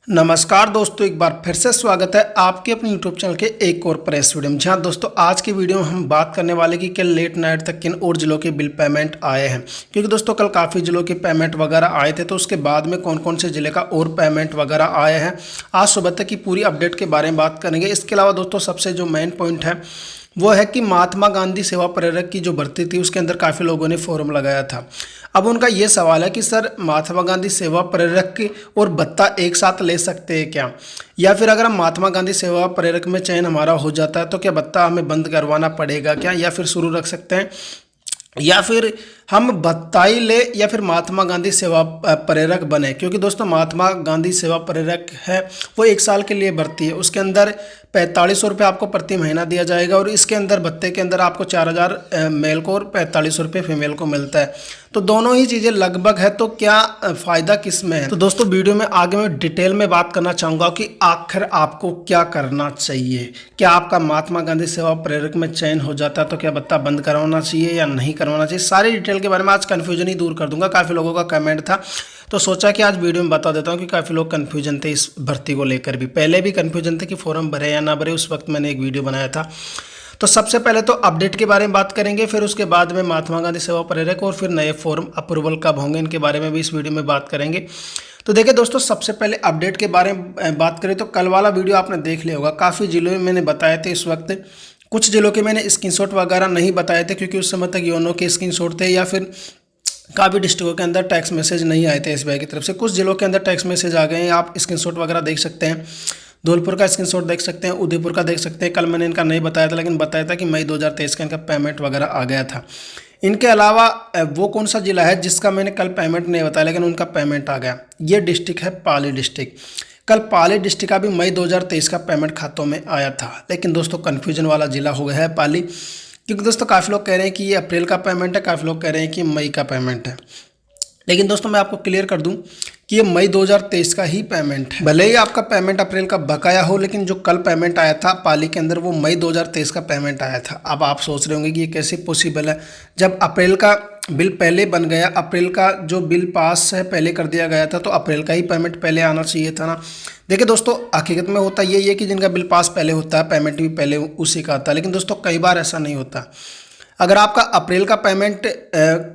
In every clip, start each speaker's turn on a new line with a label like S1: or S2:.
S1: नमस्कार दोस्तों, एक बार फिर से स्वागत है आपके अपने यूट्यूब चैनल के एक और प्रेस वीडियो में। जहां दोस्तों आज की वीडियो में हम बात करने वाले कि कल लेट नाइट तक किन और जिलों के बिल पेमेंट आए हैं। क्योंकि दोस्तों कल काफ़ी जिलों के पेमेंट वगैरह आए थे, तो उसके बाद में कौन कौन से जिले का और पेमेंट वगैरह आए हैं आज सुबह तक की पूरी अपडेट के बारे में बात करेंगे। इसके अलावा दोस्तों सबसे जो मेन पॉइंट है वो है कि महात्मा गांधी सेवा प्रेरक की जो भर्ती थी उसके अंदर काफ़ी लोगों ने फॉर्म लगाया था। अब उनका ये सवाल है कि सर महात्मा गांधी सेवा प्रेरक की और भत्ता एक साथ ले सकते हैं क्या, या फिर अगर हम महात्मा गांधी सेवा प्रेरक में चयन हमारा हो जाता है तो क्या भत्ता हमें बंद करवाना पड़ेगा क्या, या फिर शुरू रख सकते हैं, या फिर हम भत्ता ही ले या फिर महात्मा गांधी सेवा प्रेरक बने। क्योंकि दोस्तों महात्मा गांधी सेवा प्रेरक है वो 1 साल के लिए भर्ती है, उसके अंदर 4500 रुपये आपको प्रति महीना दिया जाएगा और इसके अंदर भत्ते के अंदर आपको 4000 मेल को और 4500 रुपये फीमेल को मिलता है। तो दोनों ही चीज़ें लगभग है, तो क्या फ़ायदा किस में है। तो दोस्तों वीडियो में आगे मैं डिटेल में बात करना चाहूँगा कि आखिर आपको क्या करना चाहिए। क्या आपका महात्मा गांधी सेवा प्रेरक में चयन हो जाता है तो क्या भत्ता बंद करवाना चाहिए या नहीं करवाना चाहिए, सारी डिटेल के बारे में आज कन्फ्यूजन ही दूर कर दूंगा। काफ़ी लोगों का कमेंट था तो सोचा कि आज वीडियो में बता देता हूं कि काफ़ी लोग कन्फ्यूजन थे इस भर्ती को लेकर भी, पहले भी कन्फ्यूजन थे कि फॉर्म भरे या ना भरे, उस वक्त मैंने एक वीडियो बनाया था। तो सबसे पहले तो अपडेट के बारे में बात करेंगे, फिर उसके बाद में महात्मा गांधी सेवा प्रेरक और फिर नए फॉर्म अप्रूवल कब होंगे इनके बारे में भी इस वीडियो में बात करेंगे। तो देखिए दोस्तों सबसे पहले अपडेट के बारे में बात करें तो कल वाला वीडियो आपने देख लिया होगा, काफ़ी जिलों में मैंने बताए थे। इस वक्त कुछ जिलों के मैंने स्क्रीनशॉट वगैरह नहीं बताए थे क्योंकि उस समय तक योनो के स्क्रीनशॉट थे, या फिर काफ़ी डिस्ट्रिक्टों के अंदर टैक्स मैसेज नहीं आए थे एसबीआई की तरफ से। कुछ जिलों के अंदर टैक्स मैसेज आ गए हैं, आप स्क्रीनशॉट वगैरह देख सकते हैं। धौलपुर का स्क्रीनशॉट देख सकते हैं, उदयपुर का देख सकते हैं। कल मैंने इनका नहीं बताया था लेकिन बताया था कि मई 2023 का इनका पेमेंट वगैरह आ गया था। इनके अलावा वो कौन सा जिला है जिसका मैंने कल पेमेंट नहीं बताया लेकिन उनका पेमेंट आ गया, ये डिस्ट्रिक्ट है पाली डिस्ट्रिक्ट। कल पाली डिस्ट्रिक्ट का भी मई 2023 का पेमेंट खातों में आया था, लेकिन दोस्तों कन्फ्यूजन वाला जिला हो गया है पाली। क्योंकि दोस्तों काफ़ी लोग कह रहे हैं कि ये अप्रैल का पेमेंट है, काफ़ी लोग कह रहे हैं कि मई का पेमेंट है। लेकिन दोस्तों मैं आपको क्लियर कर दूं कि ये मई 2023 का ही पेमेंट है। भले ही आपका पेमेंट अप्रैल का बकाया हो, लेकिन जो कल पेमेंट आया था पाली के अंदर वो मई 2023 का पेमेंट आया था। अब आप सोच रहे होंगे कि ये कैसे पॉसिबल है जब अप्रैल का बिल पहले बन गया, अप्रैल का जो बिल पास है पहले कर दिया गया था, तो अप्रैल का ही पेमेंट पहले आना चाहिए था ना। देखिए दोस्तों हकीकत में होता यही है कि जिनका बिल पास पहले होता है पेमेंट भी पहले उसी का आता है, लेकिन दोस्तों कई बार ऐसा नहीं होता। अगर आपका अप्रैल का पेमेंट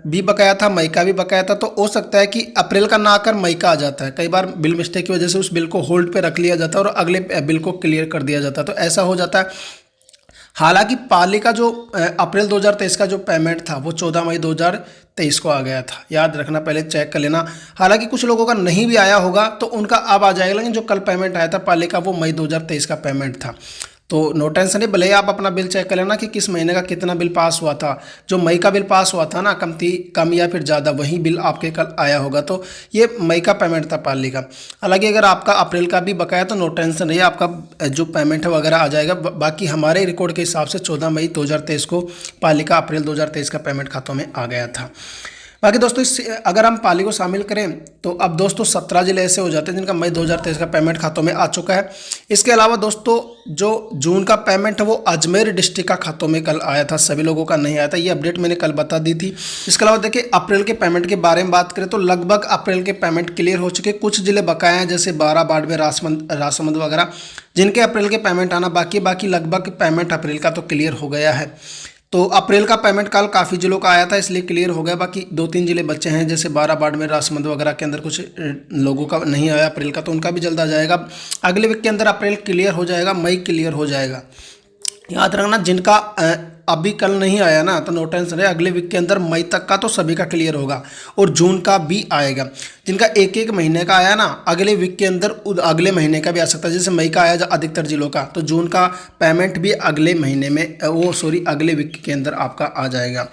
S1: भी बकाया था, मई का भी बकाया था, तो हो सकता है कि अप्रैल का ना आकर मई का आ जाता है। कई बार बिल मिस्टेक की वजह से उस बिल को होल्ड पे रख लिया जाता है और अगले बिल को क्लियर कर दिया जाता है, तो ऐसा हो जाता है। हालांकि पाली का जो अप्रैल 2023 का जो पेमेंट था वो 14 मई 2023 को आ गया था, याद रखना, पहले चेक कर लेना। हालांकि कुछ लोगों का नहीं भी आया होगा तो उनका अब आ जाएगा, लेकिन जो कल पेमेंट आया था पाली का वो मई 2023 का पेमेंट था। तो नो टेंशन है, भले ही आप अपना बिल चेक कर लेना कि किस महीने का कितना बिल पास हुआ था। जो मई का बिल पास हुआ था ना, कम या फिर ज़्यादा वही बिल आपके कल आया होगा, तो ये मई का पेमेंट था पाली का। हालांकि अगर आपका अप्रैल का भी बकाया तो नो टेंशन नहीं, आपका जो पेमेंट है वगैरह आ जाएगा। बाकी हमारे रिकॉर्ड के हिसाब से 14 मई 2023 को पाली का अप्रैल 2023 का पेमेंट खातों में आ गया था। बाकी दोस्तों अगर हम पाली को शामिल करें तो अब दोस्तों 17 जिले ऐसे हो जाते हैं जिनका मई 2023 का पेमेंट खातों में आ चुका है। इसके अलावा दोस्तों जो जून का पेमेंट है वो अजमेर डिस्ट्रिक्ट का खातों में कल आया था, सभी लोगों का नहीं आया था, ये अपडेट मैंने कल बता दी थी। इसके अलावा देखिए अप्रैल के पेमेंट के बारे में बात करें तो लगभग अप्रैल के पेमेंट क्लियर हो चुके, कुछ जिले बकाए हैं जैसे बारा, बाड़मेर, राजसमंद वगैरह, जिनके अप्रैल के पेमेंट आना बाकी लगभग पेमेंट अप्रैल का तो क्लियर हो गया है। तो अप्रैल का पेमेंट कल काफ़ी जिलों का आया था इसलिए क्लियर हो गया। बाकी 2-3 जिले बच्चे हैं जैसे बारा, बाड़मेर, राजसमंद वगैरह के अंदर कुछ लोगों का नहीं आया अप्रैल का, तो उनका भी जल्द आ जाएगा। अगले वीक के अंदर अप्रैल क्लियर हो जाएगा, मई क्लियर हो जाएगा। याद रखना जिनका अभी कल नहीं आया ना तो नो टेंशन है, अगले वीक के अंदर मई तक का तो सभी का क्लियर होगा और जून का भी आएगा। जिनका एक महीने का आया ना अगले वीक के अंदर अगले महीने का भी आ सकता है, जैसे मई का आया अधिकतर जिलों का, तो जून का पेमेंट भी अगले महीने में अगले वीक के अंदर आपका आ जाएगा।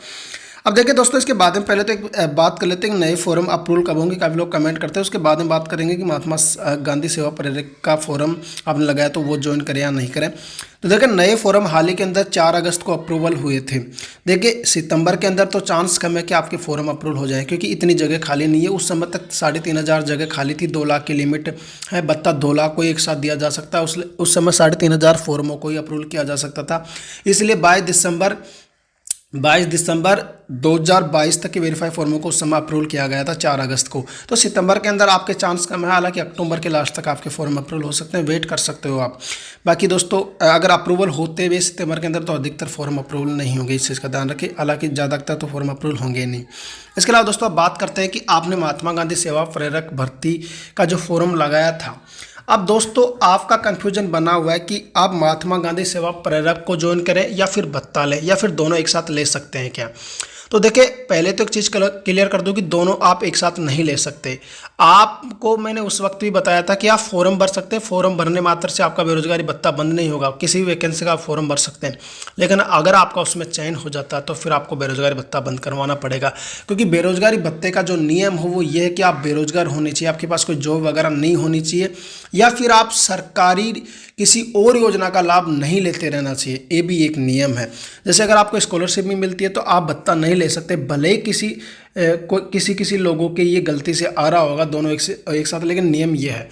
S1: अब देखिए दोस्तों इसके बाद में पहले तो एक बात कर लेते हैं नए फॉर्म अप्रूवल कब होंगे, काफ़ी लोग कमेंट करते हैं। उसके बाद में बात करेंगे कि महात्मा गांधी सेवा प्रेरक का फॉर्म आपने लगाया तो वो ज्वाइन करें या नहीं करें। तो देखिए नए फॉर्म हाल ही के अंदर 4 अगस्त को अप्रूवल हुए थे। देखिए सितंबर के अंदर तो चांस कम है कि आपके फॉर्म अप्रूवल हो जाए क्योंकि इतनी जगह खाली नहीं है। उस समय तक 3500 जगह खाली थी, 2 लाख की लिमिट है, बत्ता 2 लाख को एक साथ दिया जा सकता है। उस समय 3500 फॉर्मों को ही अप्रूवल किया जा सकता था, इसलिए 22 दिसंबर 22 दिसंबर 2022 तक के वेरीफाई फॉर्मों को उस समय अप्रूवल किया गया था 4 अगस्त को। तो सितंबर के अंदर आपके चांस कम है, हालांकि अक्टूबर के लास्ट तक आपके फॉर्म अप्रूवल हो सकते हैं, वेट कर सकते हो आप। बाकी दोस्तों अगर अप्रूवल होते हुए सितंबर के अंदर तो अधिकतर फॉर्म अप्रूवल नहीं होंगे, इस चीज़ का ध्यान रखें, हालांकि ज़्यादातर तो फॉर्म अप्रूवल होंगे नहीं। इसके अलावा दोस्तों अब बात करते हैं कि आपने महात्मा गांधी सेवा प्रेरक भर्ती का जो फॉर्म लगाया था, अब दोस्तों आपका कंफ्यूजन बना हुआ है कि आप महात्मा गांधी सेवा प्रेरक को ज्वाइन करें या फिर भत्ता लें या फिर दोनों एक साथ ले सकते हैं क्या। तो देखिए पहले तो एक चीज़ क्लियर कर दूं कि दोनों आप एक साथ नहीं ले सकते। आपको मैंने उस वक्त भी बताया था कि आप फॉर्म भर सकते हैं, फॉर्म भरने मात्र से आपका बेरोजगारी भत्ता बंद नहीं होगा, किसी भी वैकेंसी का आप फॉर्म भर सकते हैं, लेकिन अगर आपका उसमें चयन हो जाता है तो फिर आपको बेरोजगारी भत्ता बंद करवाना पड़ेगा। क्योंकि बेरोजगारी भत्ते का जो नियम हो वो ये है कि आप बेरोजगार होने चाहिए, आपके पास कोई जॉब वगैरह नहीं होनी चाहिए, या फिर आप सरकारी किसी और योजना का लाभ नहीं लेते रहना चाहिए, ये भी एक नियम है। जैसे अगर आपको स्कॉलरशिप भी मिलती है तो आप भत्ता नहीं ले सकते, भले ही किसी लोगों के ये गलती से आ रहा होगा दोनों एक साथ, लेकिन नियम ये है।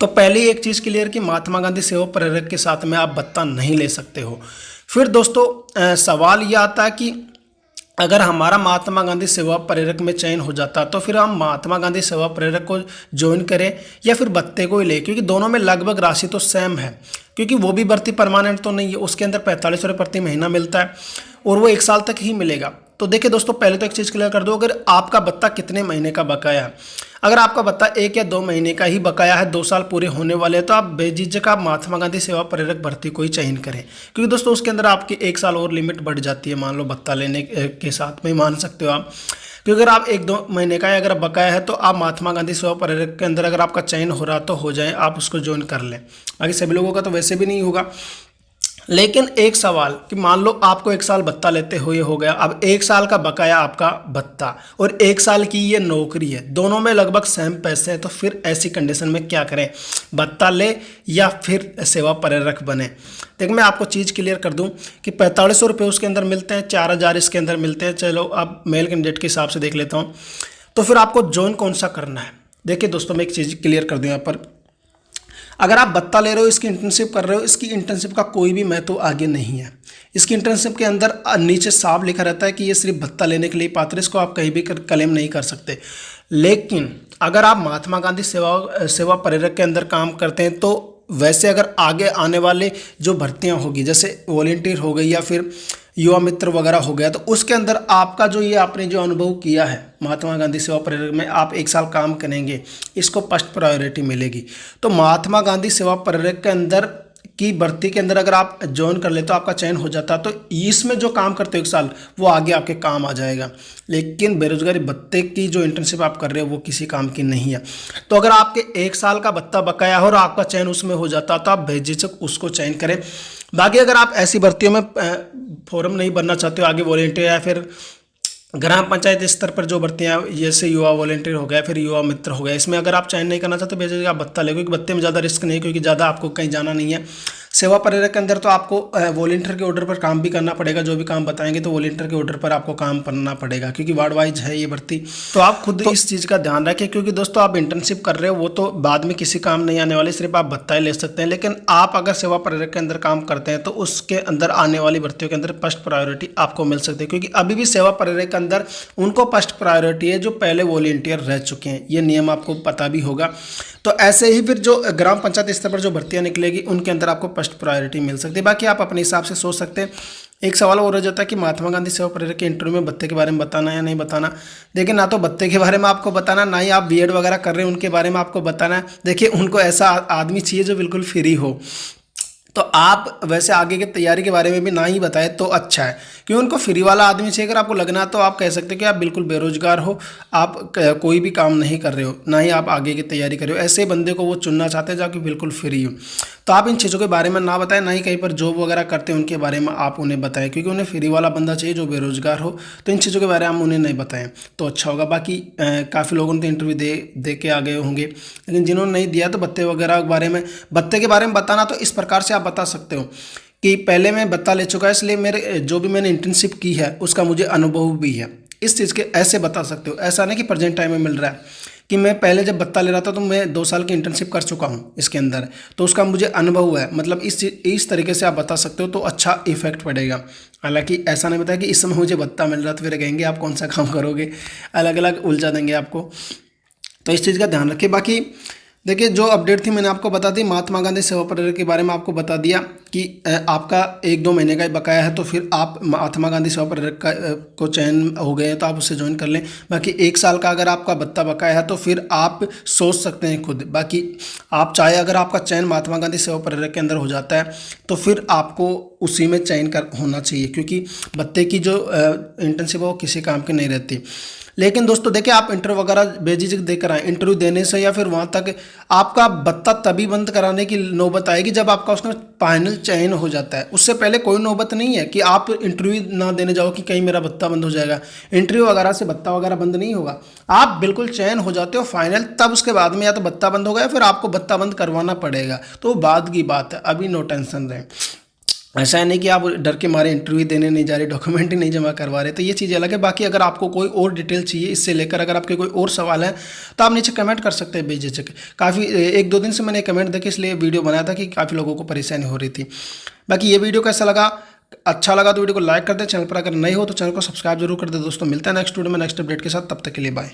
S1: तो पहले एक चीज़ क्लियर कि महात्मा गांधी सेवा प्रेरक के साथ में आप भत्ता नहीं ले सकते हो। फिर दोस्तों सवाल ये आता है कि अगर हमारा महात्मा गांधी सेवा प्रेरक में चयन हो जाता तो फिर हम महात्मा गांधी सेवा प्रेरक को ज्वाइन करें या फिर भत्ते को ही ले, क्योंकि दोनों में लगभग राशि तो सेम है, क्योंकि वो भी भर्ती परमानेंट तो नहीं है, उसके अंदर 45 रुपये प्रति महीना मिलता है और वो 1 साल तक ही मिलेगा। तो देखिए दोस्तों पहले तो एक चीज़ क्लियर कर दो, अगर आपका भत्ता कितने महीने का बकाया है, अगर आपका भत्ता 1 या 2 महीने का ही बकाया है, 2 साल पूरे होने वाले हैं, तो आप बेझिझक आप महात्मा गांधी सेवा प्रेरक भर्ती को ही चयन करें, क्योंकि दोस्तों उसके अंदर आपकी 1 साल और लिमिट बढ़ जाती है, मान लो भत्ता लेने के साथ में मान सकते हो आप। क्योंकि अगर आप 1-2 महीने का अगर बकाया है तो आप महात्मा गांधी सेवा प्रेरक के अंदर अगर आपका चयन हो रहा तो हो जाए, आप उसको ज्वाइन कर लें। बाकी सभी लोगों का तो वैसे भी नहीं होगा। लेकिन एक सवाल कि मान लो आपको 1 साल भत्ता लेते हुए हो गया, अब 1 साल का बकाया आपका भत्ता और 1 साल की ये नौकरी है, दोनों में लगभग सेम पैसे हैं, तो फिर ऐसी कंडीशन में क्या करें, भत्ता ले या फिर सेवा प्रेरक बने। देखिए मैं आपको चीज़ क्लियर कर दूं कि 4500 रुपये उसके अंदर मिलते हैं, 4000 इसके अंदर मिलते हैं। चलो अब मेल कैंडिडेट के हिसाब से देख लेता हूँ, तो फिर आपको ज्वाइन कौन सा करना है। देखिए दोस्तों मैं एक चीज़ क्लियर कर दूँ यहाँ पर, अगर आप भत्ता ले रहे हो, इसकी इंटर्नशिप कर रहे हो, इसकी इंटर्नशिप का कोई भी महत्व आगे नहीं है। इसकी इंटर्नशिप के अंदर नीचे साफ लिखा रहता है कि ये सिर्फ भत्ता लेने के लिए पात्र, इसको आप कहीं भी क्लेम नहीं कर सकते। लेकिन अगर आप महात्मा गांधी सेवा प्रेरक के अंदर काम करते हैं तो वैसे अगर आगे आने वाले जो भर्तियां होगी, जैसे वॉलंटियर हो गई या फिर युवा मित्र वगैरह हो गया, तो उसके अंदर आपका जो ये आपने जो अनुभव किया है महात्मा गांधी सेवा प्रेरक में, आप 1 साल काम करेंगे, इसको फर्स्ट प्रायोरिटी मिलेगी। तो महात्मा गांधी सेवा प्रेरक के अंदर की भर्ती के अंदर अगर आप ज्वाइन कर ले तो आपका चयन हो जाता, तो इसमें जो काम करते हो 1 साल वो आगे आपके काम आ जाएगा। लेकिन बेरोजगारी भत्ते की जो इंटर्नशिप आप कर रहे हो वो किसी काम की नहीं है। तो अगर आपके 1 साल का भत्ता बकाया हो और आपका चयन उसमें हो जाता तो आप बेझिझक उसको चयन करें। बाकी अगर आप ऐसी भर्तियों में फॉर्म नहीं भरना चाहते हो, आगे वॉलंटियर या फिर ग्राम पंचायत स्तर पर जो भर्तियां जैसे युवा वॉलंटियर हो गया, फिर युवा मित्र हो गया, इसमें अगर आप चयन नहीं करना चाहते बेझिझक आप भत्ता ले, क्योंकि भत्ते में ज़्यादा रिस्क नहीं, क्योंकि ज़्यादा आपको कहीं जाना नहीं है। सेवा प्रेरक के अंदर तो आपको वॉलंटियर के ऑर्डर पर काम भी करना पड़ेगा, जो भी काम बताएंगे तो वॉलंटियर के ऑर्डर पर आपको काम करना पड़ेगा, क्योंकि वार्ड वाइज है ये भर्ती। तो आप खुद इस चीज़ का ध्यान रखें, क्योंकि दोस्तों आप इंटर्नशिप कर रहे हो वो तो बाद में किसी काम नहीं आने वाली, सिर्फ आप भत्ता ही ले सकते हैं। लेकिन आप अगर सेवा प्रेरक के अंदर काम करते हैं तो उसके अंदर आने वाली भर्तियों के अंदर फर्स्ट प्रायोरिटी आपको मिल सकती है, क्योंकि अभी भी सेवा प्रेरक के अंदर उनको फर्स्ट प्रायोरिटी है जो पहले वॉलंटियर रह चुके हैं, ये नियम आपको पता भी होगा। तो ऐसे ही फिर जो ग्राम पंचायत स्तर पर जो भर्तियां निकलेगी उनके अंदर आपको फर्स्ट प्रायोरिटी मिल सकती है। बाकी आप अपने हिसाब से सोच सकते हैं। एक सवाल और रह जाता है कि महात्मा गांधी सेवा प्रेरक के इंटरव्यू में भत्ते के बारे में बताना या नहीं बताना। देखिए ना तो भत्ते के बारे में आपको बताना, ना ही आप बीएड वगैरह कर रहे हैं उनके बारे में आपको बताना है। देखिए उनको ऐसा आदमी चाहिए जो बिल्कुल फ्री हो, तो आप वैसे आगे की तैयारी के बारे में भी ना ही बताए तो अच्छा है, क्योंकि उनको फ्री वाला आदमी चाहिए। अगर आपको लगना तो आप कह सकते हैं कि आप बिल्कुल बेरोजगार हो, आप कोई भी काम नहीं कर रहे हो, ना ही आप आगे की तैयारी कर रहे हो, ऐसे बंदे को वो चुनना चाहते हैं जो कि बिल्कुल फ्री हो। तो आप इन चीज़ों के बारे में ना बताएं, ना ही कहीं पर जॉब वगैरह करते हैं उनके बारे में आप उन्हें बताएं, क्योंकि उन्हें फ्री वाला बंदा चाहिए जो बेरोजगार हो। तो इन चीज़ों के बारे में हम उन्हें नहीं बताएं तो अच्छा होगा। बाकी काफ़ी लोगों ने तो इंटरव्यू दे के आ गए होंगे, लेकिन जिन्होंने नहीं दिया तो भत्ते वगैरह के बारे में बताना तो इस प्रकार से आप बता सकते हो कि पहले मैं भत्ता ले चुका है, इसलिए मेरे जो भी मैंने इंटर्नशिप की है उसका मुझे अनुभव भी है, इस चीज़ के ऐसे बता सकते हो। ऐसा नहीं कि प्रेजेंट टाइम में मिल रहा है, कि मैं पहले जब भत्ता ले रहा था तो मैं 2 साल की इंटर्नशिप कर चुका हूँ इसके अंदर, तो उसका मुझे अनुभव हुआ है। मतलब इस तरीके से आप बता सकते हो तो अच्छा इफेक्ट पड़ेगा। हालांकि ऐसा नहीं बताया कि इस समय मुझे भत्ता मिल रहा तो फिर कहेंगे आप कौन सा काम करोगे, अलग अलग उलझा देंगे आपको। तो इस चीज़ का ध्यान रखिए। बाकी देखिए जो अपडेट थी मैंने आपको बता दी, महात्मा गांधी सेवा परिवार के बारे में आपको बता दिया कि आपका 1-2 महीने का ही बकाया है तो फिर आप महात्मा गांधी सेवा परिवार को चयन हो गए हैं तो आप उससे ज्वाइन कर लें। बाकी 1 साल का अगर आपका भत्ता बकाया है तो फिर आप सोच सकते हैं खुद। बाकी आप चाहे अगर आपका चयन महात्मा गांधी सेवा परिवार के अंदर हो जाता है तो फिर आपको उसी में चयन कर होना चाहिए, क्योंकि भत्ते की जो इंटर्नशिप है वो किसी काम की नहीं रहती। लेकिन दोस्तों देखिए आप इंटरव्यू वगैरह बेझिझक देकर आए, इंटरव्यू देने से या फिर वहाँ तक आपका भत्ता तभी बंद कराने की नौबत आएगी जब आपका उसमें फाइनल चयन हो जाता है। उससे पहले कोई नौबत नहीं है कि आप इंटरव्यू ना देने जाओ कि कहीं मेरा भत्ता बंद हो जाएगा। इंटरव्यू वगैरह से भत्ता वगैरह बंद नहीं होगा, आप बिल्कुल चयन हो जाते हो फाइनल, तब उसके बाद में या तो भत्ता बंद होगा या फिर आपको भत्ता बंद करवाना पड़ेगा। तो बाद की बात है, अभी नो टेंशन रहें। ऐसा है नहीं कि आप डर के मारे इंटरव्यू देने नहीं जा रहे, डॉक्यूमेंट ही नहीं जमा करवा रहे, तो ये चीज़ अलग है। बाकी अगर आपको कोई और डिटेल चाहिए इससे लेकर, अगर आपके कोई और सवाल है तो आप नीचे कमेंट कर सकते हैं बेझिझक। काफ़ी 1-2 दिन से मैंने कमेंट देखे इसलिए वीडियो बनाया था कि काफ़ी लोगों को परेशानी हो रही थी। बाकी ये वीडियो कैसा लगा, अच्छा लगा तो वीडियो को लाइक कर दे, चैनल पर अगर नए हो तो चैनल को सब्सक्राइब जरूर कर दे दोस्तों। मिलता है नेक्स्ट वीडियो में नेक्स्ट अपडेट के साथ, तब तक के लिए बाय।